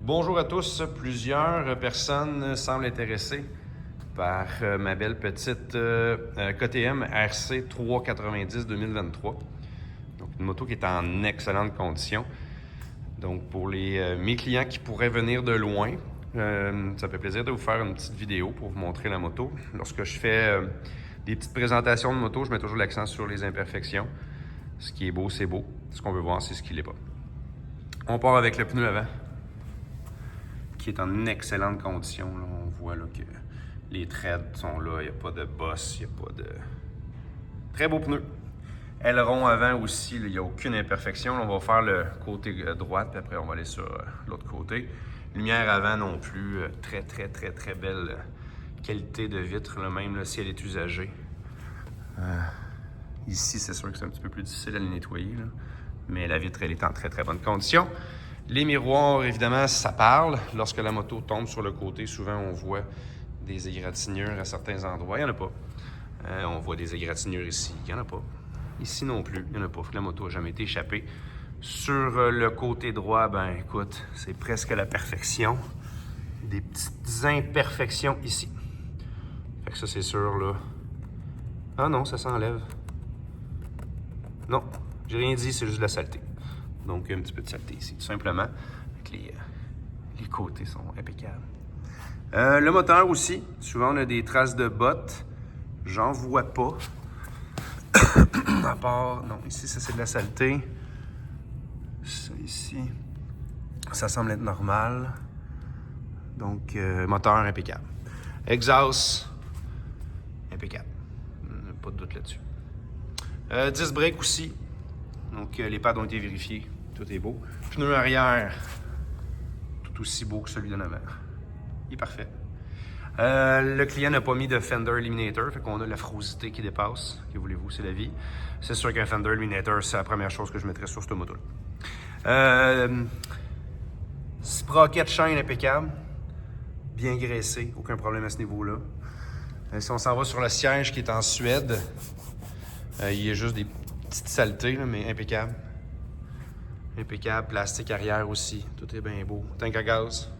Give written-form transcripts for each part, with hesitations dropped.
Bonjour à tous. Plusieurs personnes semblent intéressées par ma belle petite KTM RC 390 2023. Donc, une moto qui est en excellente condition. Donc, pour mes clients qui pourraient venir de loin, ça fait plaisir de vous faire une petite vidéo pour vous montrer la moto. Lorsque je fais des petites présentations de moto, je mets toujours l'accent sur les imperfections. Ce qui est beau, c'est beau. Ce qu'on veut voir, c'est ce qui l'est pas. On part avec le pneu avant, qui est en excellente condition. Là, on voit là, que les threads sont là, il n'y a pas de bosse, il n'y a pas de... Très beau pneu. Aileron avant aussi, il n'y a aucune imperfection. Là, on va faire le côté droite, puis après on va aller sur l'autre côté. Lumière avant non plus, très belle qualité de vitre, là, même là, si elle est usagée. Ici, c'est sûr que c'est un petit peu plus difficile à les nettoyer, là. Mais la vitre, elle est en très bonne condition. Les miroirs, évidemment, ça parle. Lorsque la moto tombe sur le côté, souvent, on voit des égratignures à certains endroits. Il n'y en a pas. On voit des égratignures ici. Il n'y en a pas. Ici non plus. Il n'y en a pas. La moto n'a jamais été échappée. Sur le côté droit, ben écoute, c'est presque la perfection. Des petites imperfections ici. Fait que ça, c'est sûr, là. Ah non, ça s'enlève. Non, j'ai rien dit, c'est juste de la saleté. Donc, un petit peu de saleté ici, tout simplement. Les côtés sont impeccables. Le moteur aussi. Souvent, on a des traces de bottes. J'en vois pas. À part... Non, ici, ça, c'est de la saleté. Ça, ici, ça semble être normal. Donc, moteur impeccable. Exhaust, impeccable. Pas de doute là-dessus. 10 breaks aussi. Donc, les pads ont été vérifiés. Tout est beau. Pneu arrière, tout aussi beau que celui d'en avant. Il est parfait. Le client n'a pas mis de Fender Eliminator, fait qu'on a la frosité qui dépasse. Que voulez-vous, c'est la vie. C'est sûr qu'un Fender Eliminator, c'est la première chose que je mettrais sur cette moto-là. Sprocket chaîne impeccable. Bien graissé, aucun problème à ce niveau-là. Si on s'en va sur le siège qui est en Suède, il y a juste des petites saletés, là, mais impeccable. Impeccable. Plastique arrière aussi. Tout est bien beau. Tank à gaz.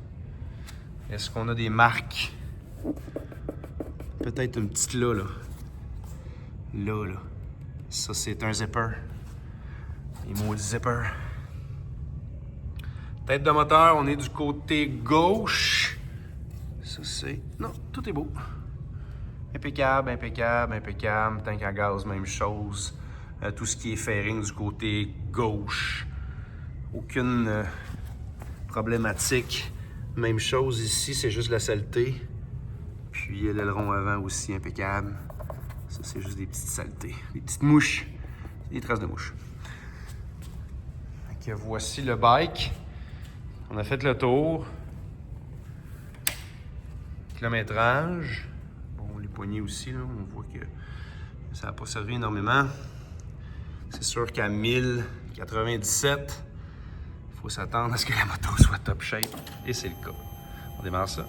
Est-ce qu'on a des marques? Peut-être une petite là. Là. Ça, c'est un zipper. Les mots zipper. Tête de moteur, on est du côté gauche. Ça, c'est... Non, tout est beau. Impeccable. Tank à gaz, même chose. Tout ce qui est fairing du côté gauche. Aucune problématique. Même chose ici, c'est juste la saleté. Puis l'aileron avant aussi, impeccable. Ça, c'est juste des petites saletés. Des petites mouches. Des traces de mouches. Donc, voici le bike. On a fait le tour. Kilométrage. Bon, les poignées aussi, là, on voit que ça n'a pas servi énormément. C'est sûr qu'à 1097, il faut s'attendre à ce que la moto soit top shape. Et c'est le cas. On démarre ça.